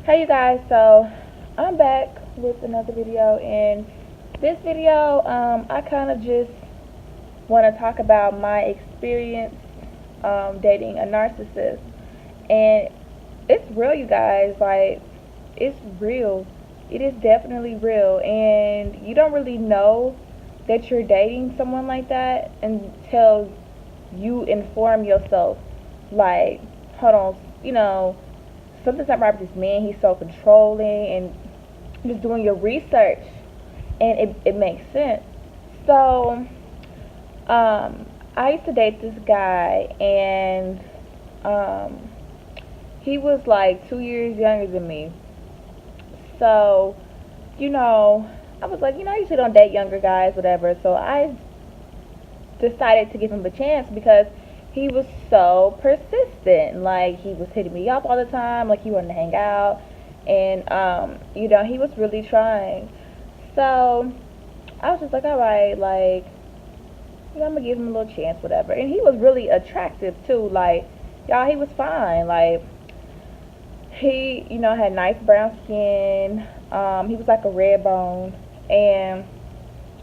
Hey you guys, so I'm back with another video. In this video, I kind of just want to talk about my experience dating a narcissist. And it's real, you guys. Like, it's real. It is definitely real. And you don't really know that you're dating someone like that until you inform yourself. Like, hold on, something's not right with this man. He's so controlling, and just doing your research, and it makes sense. So, I used to date this guy, and um, he was like 2 years younger than me. So, you know, I was like, I usually don't date younger guys, whatever. So I decided to give him a chance because he was so persistent. Like, he was hitting me up all the time, like he wanted to hang out, and he was really trying. So I was just like, all right, like, I'm gonna give him a little chance, whatever. And he was really attractive too. Like, y'all, he was fine. Like, he, had nice brown skin. He was like a red bone, and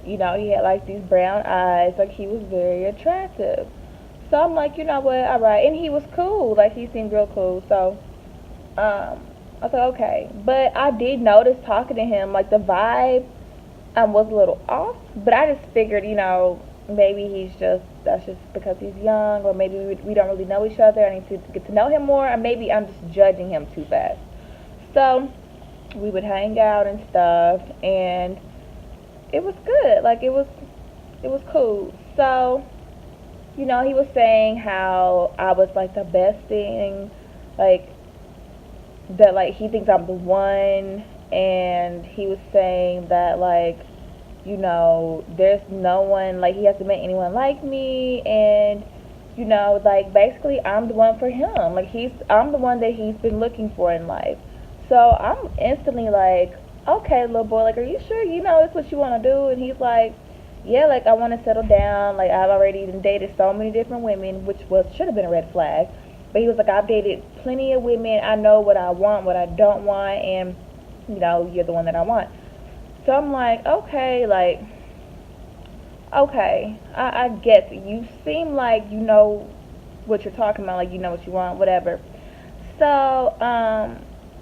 he had like these brown eyes. Like, he was very attractive. So I'm like, you know what, all right. And he was cool. Like, he seemed real cool. So I was like, okay. But I did notice talking to him, like, the vibe was a little off. But I just figured, maybe that's just because he's young, or maybe we don't really know each other. I need to get to know him more, or maybe I'm just judging him too fast. So we would hang out and stuff, and it was good. Like, it was cool. So, he was saying how I was like the best thing, like, that, like, he thinks I'm the one. And he was saying that, like, there's no one, like, he hasn't met anyone like me. And, like, basically I'm the one for him. Like, I'm the one that he's been looking for in life. So I'm instantly like, okay, little boy, like, are you sure that's what you want to do? And he's like, yeah, like, I want to settle down. Like, I've already dated so many different women, which should have been a red flag. But he was like, I've dated plenty of women. I know what I want, what I don't want, and you're the one that I want. So I'm like, okay, like, okay, I get it. You seem like you know what you're talking about, like, you know what you want, whatever. So,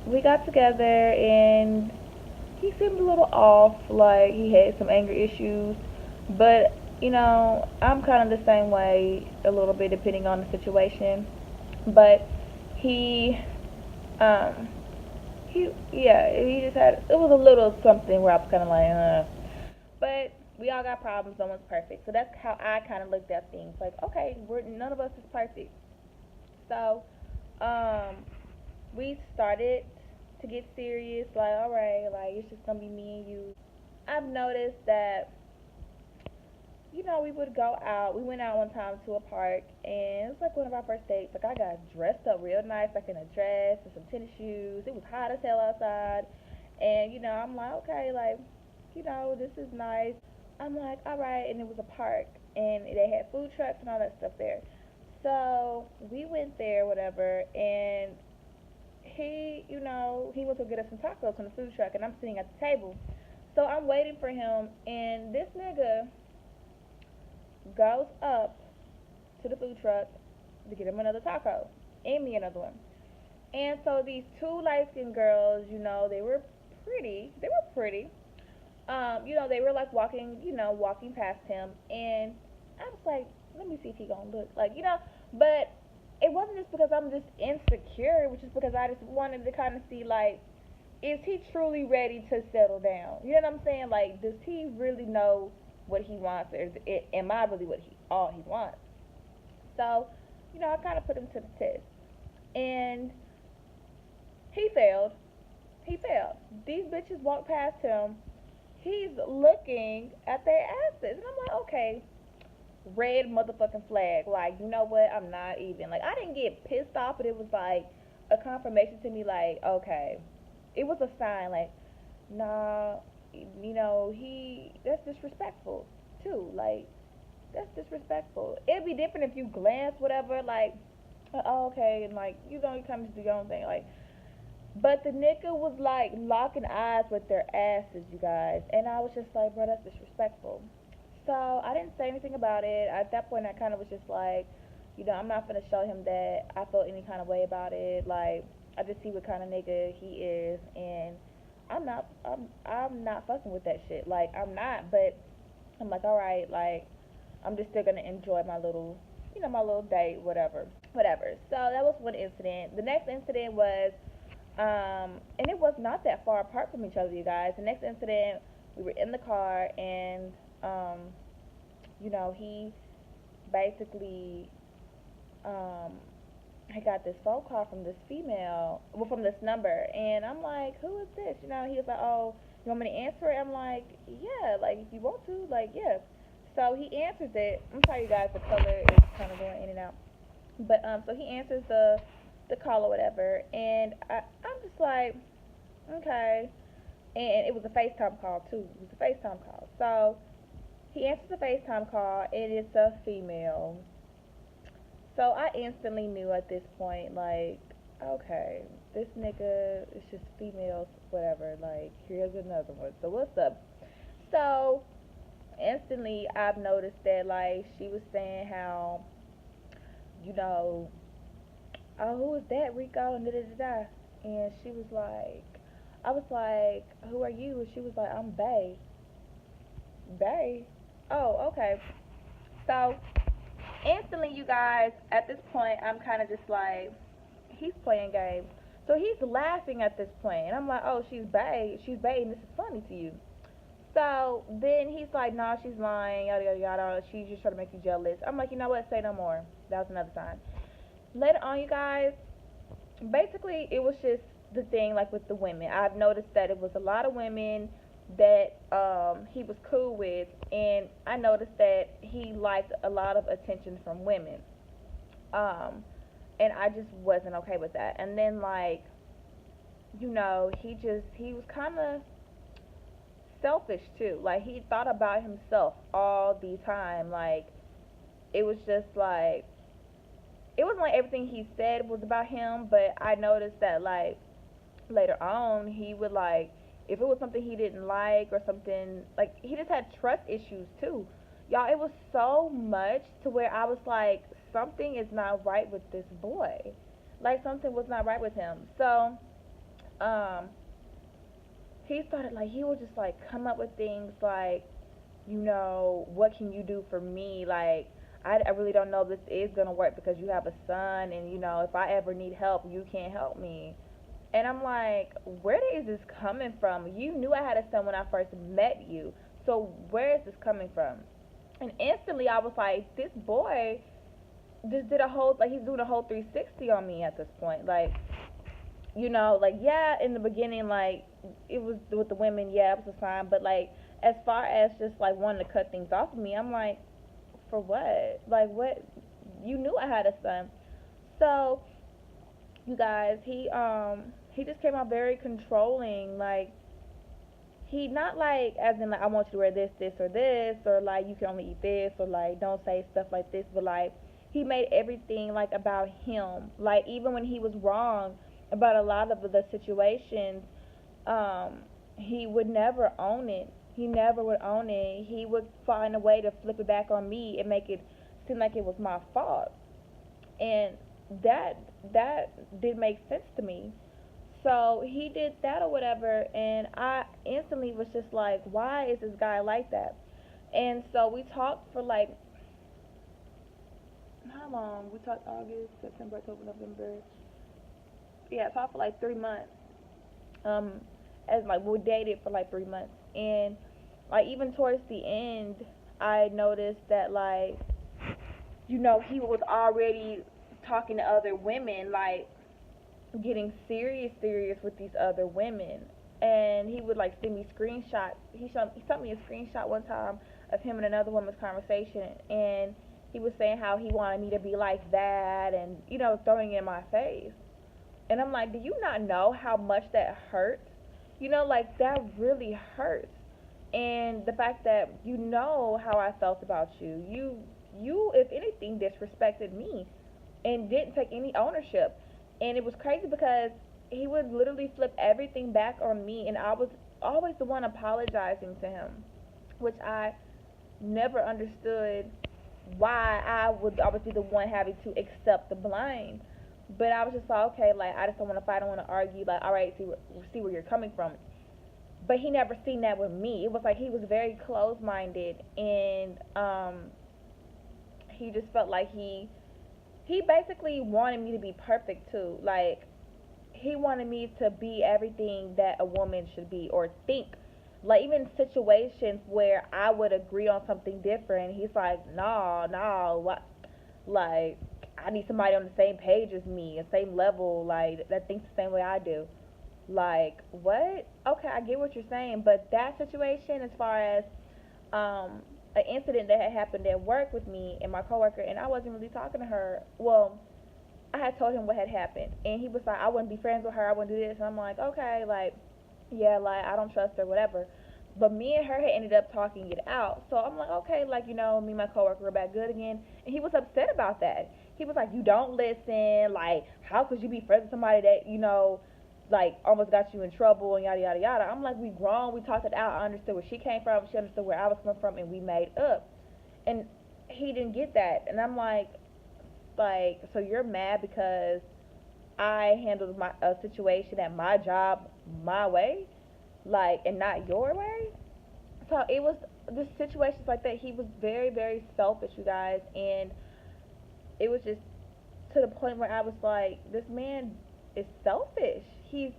we got together, and he seemed a little off, like he had some anger issues. But, I'm kind of the same way a little bit, depending on the situation. But he, um, he just had, it was a little something where I was kind of like, But we all got problems. No one's perfect. So that's how I kind of looked at things. Like, okay, none of us is perfect. So, um, we started to get serious. Like, all right, like, it's just gonna be me and you. I've noticed that, we would go out. We went out one time to a park, and it was like one of our first dates. Like, I got dressed up real nice, like in a dress and some tennis shoes. It was hot as hell outside, and I'm like, okay, like, this is nice. I'm like, all right, and it was a park, and they had food trucks and all that stuff there. So we went there, whatever, and he went to get us some tacos from the food truck, and I'm sitting at the table. So I'm waiting for him, and this nigga goes up to the food truck to get him another taco and me another one. And so these two light skinned girls, they were pretty. They were pretty. They were like walking past him, and I was like, let me see if he gonna look like, but it wasn't just because I'm just insecure, which is because I just wanted to kind of see, like, is he truly ready to settle down? You know what I'm saying? Like, does he really know what he wants, or am I really what all he wants? So, I kind of put him to the test, and he failed. He failed. These bitches walked past him. He's looking at their asses, and I'm like, okay, red motherfucking flag. Like, you know what? I'm not even, like, I didn't get pissed off, but it was like a confirmation to me, like, okay, it was a sign, like, nah, that's disrespectful too. Like, that's disrespectful. It'd be different if you glance, whatever, like, oh, okay, and like, you kind of do your own thing, like. But the nigga was like locking eyes with their asses, you guys. And I was just like, bro, that's disrespectful. So I didn't say anything about it. At that point, I kind of was just like, I'm not gonna show him that I felt any kind of way about it. Like, I just see what kind of nigga he is, and I'm not fucking with that shit. Like, I'm not. But I'm like, all right, like, I'm just still gonna enjoy my little, my little date, whatever. So that was one incident. The next incident was, and it was not that far apart from each other, you guys. The next incident, we were in the car, and he basically, I got this phone call from this female, well, from this number, and I'm like, who is this? He was like, oh, you want me to answer it? I'm like, yeah, like, if you want to, like, yeah. So he answers it. I'm sorry, you guys, the color is kind of going in and out. But, so he answers the call or whatever, and I'm just like, okay. And it was a FaceTime call, too. It was a FaceTime call. So he answers the FaceTime call, and it's a female. So I instantly knew at this point, like, okay, this nigga is just females, whatever. Like, here's another one. So what's up? So instantly I've noticed that, like, she was saying how, oh, who is that, Rico? And da-da-da-da. And she was like, I was like, who are you? And she was like, I'm Bae. Bae? Oh, okay. So instantly, you guys, at this point, I'm kind of just like, he's playing games. So he's laughing at this point, and I'm like, oh, she's Bae, and this is funny to you. So then he's like, nah, she's lying, yada yada yada. She's just trying to make you jealous. I'm like, you know what? Say no more. That was another sign. Later on, you guys, basically, it was just the thing like with the women. I've noticed that it was a lot of women that he was cool with, and I noticed that he liked a lot of attention from women, and I just wasn't okay with that. And then, like, he was kind of selfish too. Like, he thought about himself all the time. Like, it was just like, it wasn't like everything he said was about him, but I noticed that, like, later on, he would, like, if it was something he didn't like or something, like, he just had trust issues too. Y'all, it was so much to where I was like, something is not right with this boy. Like, something was not right with him. So, he started, like, he would just, like, come up with things like, what can you do for me? Like, I really don't know if this is going to work because you have a son, and, if I ever need help, you can't help me. And I'm like, where is this coming from? You knew I had a son when I first met you. So where is this coming from? And instantly I was like, this boy just did he's doing a whole 360 on me at this point. Like, like, yeah, in the beginning, like, it was with the women, yeah, it was a sign. But, like, as far as just, like, wanting to cut things off of me, I'm like, for what? Like, what? You knew I had a son. So, you guys, he just came out very controlling. Like, he not like as in like, I want you to wear this or this, or like, you can only eat this, or like, don't say stuff like this. But like, he made everything like about him. Like, even when he was wrong about a lot of the situations, he would never own it. He never would own it. He would find a way to flip it back on me and make it seem like it was my fault. And that did make sense to me. So he did that or whatever, and I instantly was just like, why is this guy like that? And so we talked for like, how long? We talked August, September, October, November. Yeah, talked for like 3 months. As like, we dated for like 3 months, and like, even towards the end, I noticed that, like, he was already talking to other women, like, getting serious with these other women. And he would, like, send me screenshots. He sent me a screenshot one time of him and another woman's conversation, and he was saying how he wanted me to be like that, and throwing it in my face. And I'm like, do you not know how much that hurts? Like, that really hurts. And the fact that how I felt about you, you if anything disrespected me and didn't take any ownership. And it was crazy because he would literally flip everything back on me, and I was always the one apologizing to him, which I never understood why I would always be the one having to accept the blame. But I was just like, okay, like I just don't want to fight, I don't want to argue. Like, all right, see where you're coming from. But he never seen that with me. It was like he was very close-minded, and he just felt like he basically wanted me to be perfect too. Like he wanted me to be everything that a woman should be or think. Like even situations where I would agree on something different, he's like, no, no, what? Like I need somebody on the same page as me, the same level, like that thinks the same way I do. Like what? Okay, I get what you're saying, but that situation, as far as um an incident that had happened at work with me and my coworker, and I wasn't really talking to her. Well, I had told him what had happened, and he was like, I wouldn't be friends with her, I wouldn't do this, and I'm like, okay, like, yeah, like, I don't trust her, whatever. But me and her had ended up talking it out, so I'm like, okay, like, you know, me and my coworker were back good again, and he was upset about that. He was like, you don't listen, like, how could you be friends with somebody that, you know, like, almost got you in trouble, and yada, yada, yada. I'm like, we grown, we talked it out, I understood where she came from, she understood where I was coming from, and we made up. And he didn't get that, and I'm like, so you're mad because I handled my a situation at my job my way, like, and not your way. So it was the situations like that. He was very, very selfish, you guys, and it was just to the point where I was like, this man is selfish. He's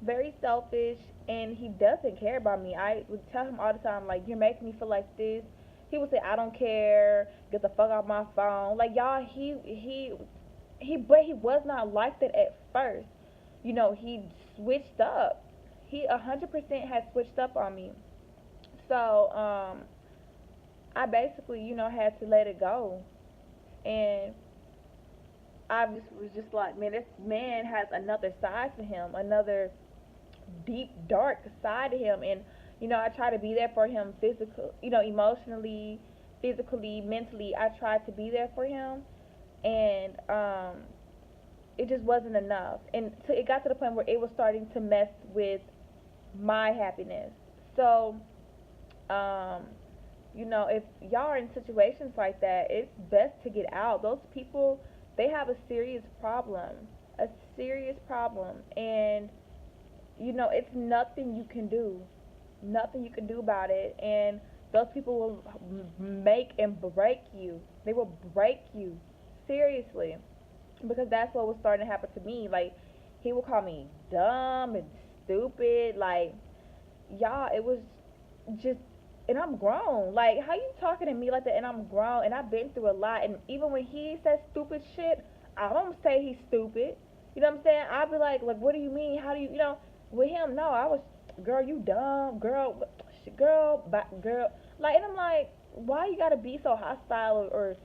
very selfish, and he doesn't care about me. I would tell him all the time, like, you're making me feel like this. He would say, I don't care, get the fuck off my phone. Like, y'all, but he was not like that at first. You know, he switched up. He 100% had switched up on me. So, I basically, you know, had to let it go. And I just was just like, man, this man has another side to him, another deep, dark side to him. And, you know, I try to be there for him physically, you know, emotionally, physically, mentally. I tried to be there for him. And, it just wasn't enough. And so it got to the point where it was starting to mess with my happiness. So, um, you know, if y'all are in situations like that, it's best to get out. Those people, they have a serious problem. A serious problem. And, you know, it's nothing you can do. Nothing you can do about it. And those people will make and break you. They will break you. Seriously. Because that's what was starting to happen to me. Like, he would call me dumb and stupid. Like, y'all, it was just, and I'm grown. Like, how you talking to me like that? And I'm grown, and I've been through a lot. And even when he says stupid shit, I don't say he's stupid. You know what I'm saying? I'll be like, what do you mean? How do you, you know? With him, no, I was, girl, you dumb, girl. Like, and I'm like, why you gotta be so hostile or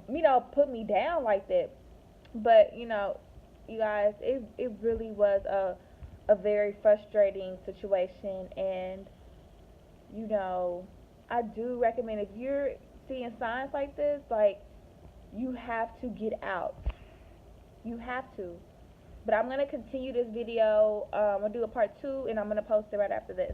you know, put me down like that? But you know, you guys, it really was a very frustrating situation, and you know, I do recommend, if you're seeing signs like this, like, you have to get out. You have to. But I'm gonna continue this video. I'm gonna do a part 2, and I'm gonna post it right after this.